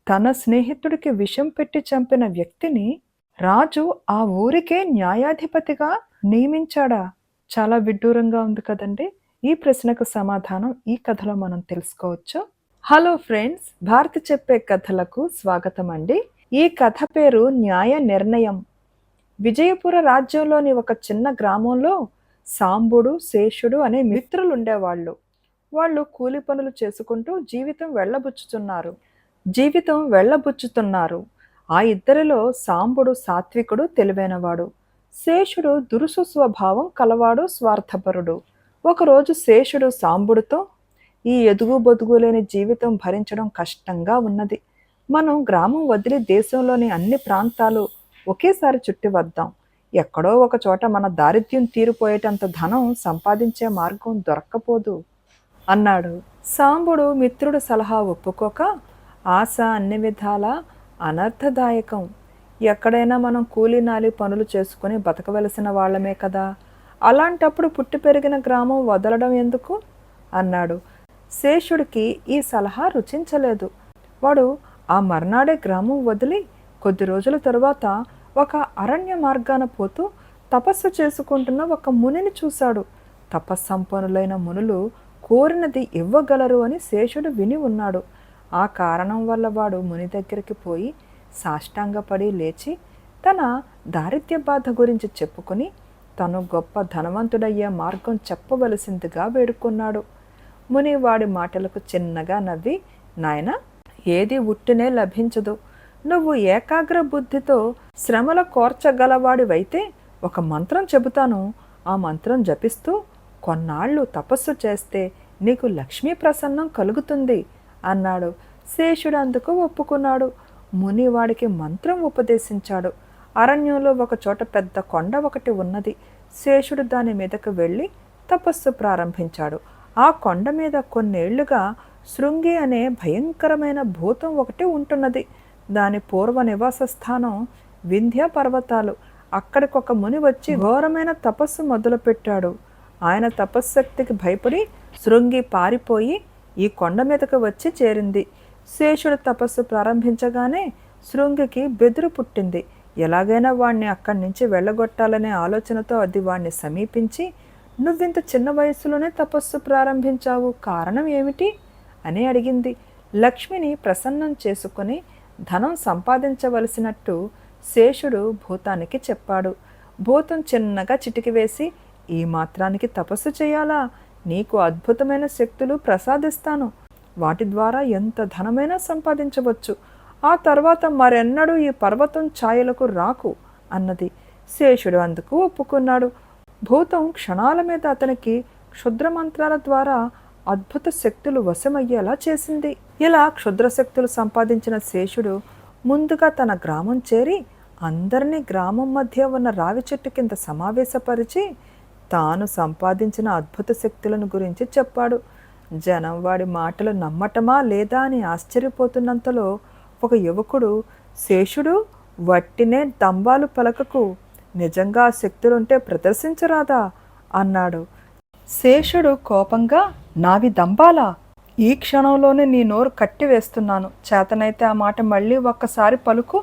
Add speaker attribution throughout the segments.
Speaker 1: తన స్నేహితుడికి విషం పెట్టి చంపిన వ్యక్తిని రాజు ఆ ఊరికే న్యాయాధిపతిగా నియమించాడా? చాలా విడ్డూరంగా ఉంది కదండి. ఈ ప్రశ్నకు సమాధానం ఈ కథలో మనం తెలుసుకోవచ్చు. హలో ఫ్రెండ్స్, భారతి చెప్పే కథలకు స్వాగతం అండి. ఈ కథ పేరు న్యాయ నిర్ణయం. విజయపుర రాజ్యంలోని ఒక చిన్న గ్రామంలో సాంబుడు, శేషుడు అనే మిత్రులుండేవాళ్ళు. వాళ్ళు కూలి పనులు చేసుకుంటూ జీవితం వెళ్ళబుచ్చుతున్నారు. ఆ ఇద్దరిలో సాంబుడు సాత్వికుడు, తెలివైనవాడు. శేషుడు దురుసు స్వభావం కలవాడు, స్వార్థపరుడు. ఒకరోజు శేషుడు సాంబుడితో, ఈ ఎదుగు బొదుగు లేని జీవితం భరించడం కష్టంగా ఉన్నది. మనం గ్రామం వదిలి దేశంలోని అన్ని ప్రాంతాలు ఒకేసారి చుట్టి వద్దాం. ఎక్కడో ఒక చోట మన దారిద్ర్యం తీరిపోయేటంత ధనం సంపాదించే మార్గం దొరక్కపోదు అన్నాడు. సాంబుడు మిత్రుడు సలహా ఒప్పుకోక, ఆశ అన్ని విధాల అనర్థదాయకం. ఎక్కడైనా మనం కూలీనాలి పనులు చేసుకుని బతకవలసిన వాళ్ళమే కదా, అలాంటప్పుడు పుట్టి పెరిగిన గ్రామం వదలడం ఎందుకు అన్నాడు. శేషుడికి ఈ సలహా రుచించలేదు. వాడు ఆ మర్నాడే గ్రామం వదిలి కొద్ది రోజుల తరువాత ఒక అరణ్య మార్గాన పోతూ తపస్సు చేసుకుంటున్న ఒక మునిని చూశాడు. తపస్సంపన్నులైన మునులు కోరినది ఇవ్వగలరు అని శేషుడు విని ఉన్నాడు. ఆ కారణం వల్ల వాడు ముని దగ్గరికి పోయి సాష్టాంగపడి లేచి తన దారిద్ర్య బాధ గురించి చెప్పుకొని తను గొప్ప ధనవంతుడయ్యే మార్గం చెప్పవలసిందిగా వేడుకున్నాడు. ముని వాడి మాటలకు చిన్నగా నవ్వి, నాయనా, ఏది ఉట్టినే లభించదు. నువ్వు ఏకాగ్ర బుద్ధితో శ్రమల కోర్చగలవాడివైతే ఒక మంత్రం చెబుతాను. ఆ మంత్రం జపిస్తూ కొన్నాళ్ళు తపస్సు చేస్తే నీకు లక్ష్మీ ప్రసన్నం కలుగుతుంది అన్నాడు. శేషుడు అందుకు ఒప్పుకున్నాడు. ముని వాడికి మంత్రం ఉపదేశించాడు. అరణ్యంలో ఒక చోట పెద్ద కొండ ఒకటి ఉన్నది. శేషుడు దాని మీదకు వెళ్ళి తపస్సు ప్రారంభించాడు. ఆ కొండ మీద కొన్నేళ్లుగా శృంగి అనే భయంకరమైన భూతం ఒకటి ఉంటున్నది. దాని పూర్వ నివాస స్థానం వింధ్య పర్వతాలు. అక్కడికొక ముని వచ్చి ఘోరమైన తపస్సు మొదలుపెట్టాడు. ఆయన తపశ్శక్తికి భయపడి శృంగి పారిపోయి ఈ కొండ మీదకు వచ్చి చేరింది. శేషుడు తపస్సు ప్రారంభించగానే శృంగికి బెదురు పుట్టింది. ఎలాగైనా వాణ్ణి అక్కడి నుంచి వెళ్ళగొట్టాలనే ఆలోచనతో అది వాణ్ణి సమీపించి, నువ్వింత చిన్న వయసులోనే తపస్సు ప్రారంభించావు, కారణం ఏమిటి అని అడిగింది. లక్ష్మిని ప్రసన్నం చేసుకుని ధనం సంపాదించవలసినట్టు శేషుడు భూతానికి చెప్పాడు. భూతం చిన్నగా చిటికివేసి, ఈ మాత్రానికి తపస్సు చేయాలా? నీకు అద్భుతమైన శక్తులు ప్రసాదిస్తాను. వాటి ద్వారా ఎంత ధనమైనా సంపాదించవచ్చు. ఆ తర్వాత మరెన్నడూ ఈ పర్వతం ఛాయలకు రాకు అన్నది. శేషుడు అందుకు ఒప్పుకున్నాడు. భూతం క్షణాల మీద అతనికి క్షుద్ర మంత్రాల ద్వారా అద్భుత శక్తులు వశమయ్యేలా చేసింది. ఇలా క్షుద్ర శక్తులు సంపాదించిన శేషుడు ముందుగా తన గ్రామం చేరి అందరినీ గ్రామం మధ్య ఉన్న రావి చెట్టు కింద సమావేశపరిచి తాను సంపాదించిన అద్భుత శక్తులను గురించి చెప్పాడు. జనం వాడి మాటలు నమ్మటమా లేదా అని ఆశ్చర్యపోతున్నంతలో ఒక యువకుడు, శేషుడు, వట్టినే దంబాలు పలకకు, నిజంగా ఆ శక్తులుంటే ప్రదర్శించరాదా అన్నాడు. శేషుడు కోపంగా, నావి దంబాలా? ఈ క్షణంలోనే నీ నోరు కట్టివేస్తున్నాను. చేతనైతే ఆ మాట మళ్ళీ ఒక్కసారి పలుకు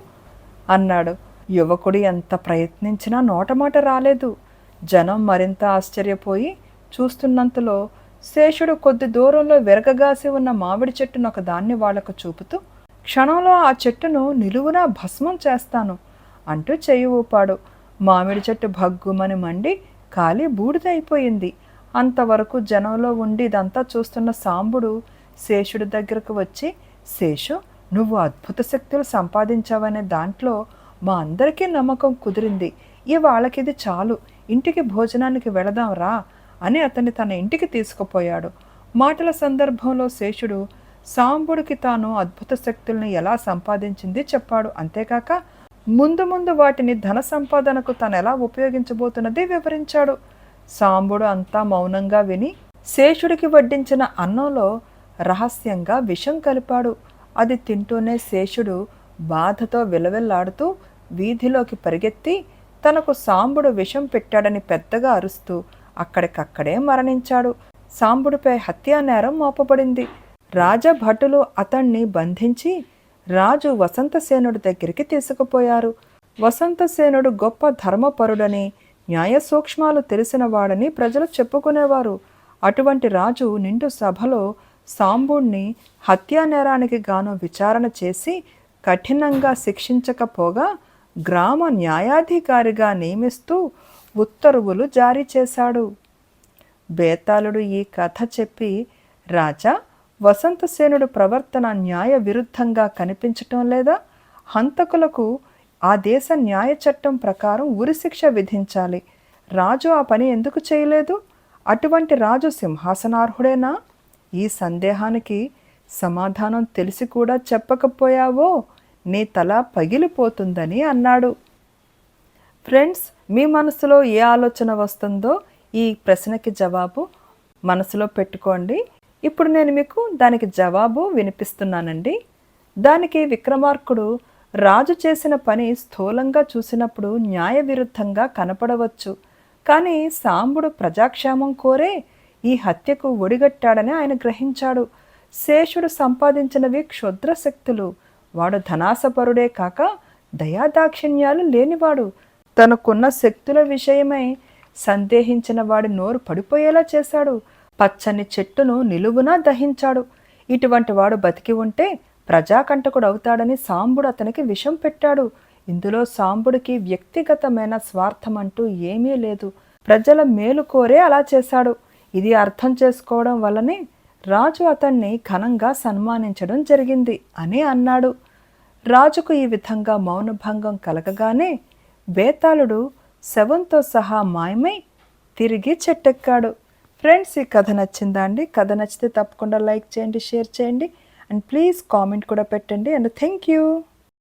Speaker 1: అన్నాడు. యువకుడు ఎంత ప్రయత్నించినా నోటమాట రాలేదు. జనం మరింత ఆశ్చర్యపోయి చూస్తున్నంతలో శేషుడు కొద్ది దూరంలో విరగగాసి ఉన్న మామిడి చెట్టును ఒక దాన్ని వాళ్లకు చూపుతూ, క్షణంలో ఆ చెట్టును నిలువునా భస్మం చేస్తాను అంటూ చెయ్యి ఊపాడు. మామిడి చెట్టు భగ్గుమని మండి కాలి బూడిదైపోయింది. అంతవరకు జనంలో ఉండి ఇదంతా చూస్తున్న సాంబుడు శేషుడి దగ్గరకు వచ్చి, శేషు, నువ్వు అద్భుత శక్తులు సంపాదించావనే దాంట్లో మా అందరికీ నమ్మకం కుదిరింది. ఇవాళకిది చాలు, ఇంటికి భోజనానికి వెళదాం రా అని అతన్ని తన ఇంటికి తీసుకుపోయాడు. మాటల సందర్భంలో శేషుడు సాంబుడికి తాను అద్భుత శక్తుల్ని ఎలా సంపాదించింది చెప్పాడు. అంతేకాక ముందు ముందు వాటిని ధన సంపాదనకు తను ఎలా ఉపయోగించబోతున్నది వివరించాడు. సాంబుడు అంతా మౌనంగా విని శేషుడికి వడ్డించిన అన్నంలో రహస్యంగా విషం కలిపాడు. అది తింటూనే శేషుడు బాధతో విలవిల్లాడుతూ వీధిలోకి పరిగెత్తి తనకు సాంబుడు విషం పెట్టాడని పెద్దగా అరుస్తూ అక్కడికక్కడే మరణించాడు. సాంబుడిపై హత్యా నేరం మోపబడింది. రాజభటులు అతణ్ణి బంధించి రాజు వసంతసేనుడి దగ్గరికి తీసుకుపోయారు. వసంతసేనుడు గొప్ప ధర్మపరుడని, న్యాయ సూక్ష్మాలు తెలిసినవాడని ప్రజలు చెప్పుకునేవారు. అటువంటి రాజు నిండు సభలో సాంబుణ్ణి హత్యానేరానికి గాను విచారణ చేసి కఠినంగా శిక్షించకపోగా గ్రామ న్యాయాధికారిగా నియమిస్తూ ఉత్తర్వులు జారీ చేశాడు. బేతాళుడు ఈ కథ చెప్పి, రాజా, వసంతసేనుడు ప్రవర్తన న్యాయ విరుద్ధంగా కనిపించటం లేదా? హంతకులకు ఆ దేశ న్యాయ చట్టం ప్రకారం ఉరిశిక్ష విధించాలి. రాజు ఆ పని ఎందుకు చేయలేదు? అటువంటి రాజు సింహాసనార్హుడేనా? ఈ సందేహానికి సమాధానం తెలిసి కూడా చెప్పకపోయావో నీ తల పగిలిపోతుందని అన్నాడు. ఫ్రెండ్స్, మీ మనసులో ఏ ఆలోచన వస్తుందో ఈ ప్రశ్నకి జవాబు మనసులో పెట్టుకోండి. ఇప్పుడు నేను మీకు దానికి జవాబు వినిపిస్తున్నానండి. దానికి విక్రమార్కుడు, రాజు చేసిన పని స్థూలంగా చూసినప్పుడు న్యాయ విరుద్ధంగా కనపడవచ్చు, కానీ సాంబుడు ప్రజాక్షేమం కోరే ఈ హత్యకు ఒడిగట్టాడని ఆయన గ్రహించాడు. శేషుడు సంపాదించినవి క్షుద్ర శక్తులు. వాడు ధనాసపరుడే కాక దయాదాక్షిణ్యాలు లేనివాడు. తనకున్న శక్తుల విషయమై సందేహించిన వాడి నోరు పడిపోయేలా చేశాడు. పచ్చని చెట్టును నిలువునా దహించాడు. ఇటువంటి వాడు బతికి ఉంటే ప్రజాకంటకుడు అవుతాడని సాంబుడు అతనికి విషం పెట్టాడు. ఇందులో సాంబుడికి వ్యక్తిగతమైన స్వార్థం అంటూ ఏమీ లేదు. ప్రజల మేలు కోరే అలా చేశాడు. ఇది అర్థం చేసుకోవడం వల్లనే రాజు అతన్ని ఘనంగా సన్మానించడం జరిగింది అని అన్నాడు. రాజుకు ఈ విధంగా మౌనభంగం కలగగానే బేతాళుడు శవంతో సహా మాయమై తిరిగి చెట్టెక్కాడు. ఫ్రెండ్స్, ఈ కథ నచ్చిందా అండి? కథ నచ్చితే తప్పకుండా లైక్ చేయండి, షేర్ చేయండి, అండ్ ప్లీజ్ కామెంట్ కూడా పెట్టండి. And thank you.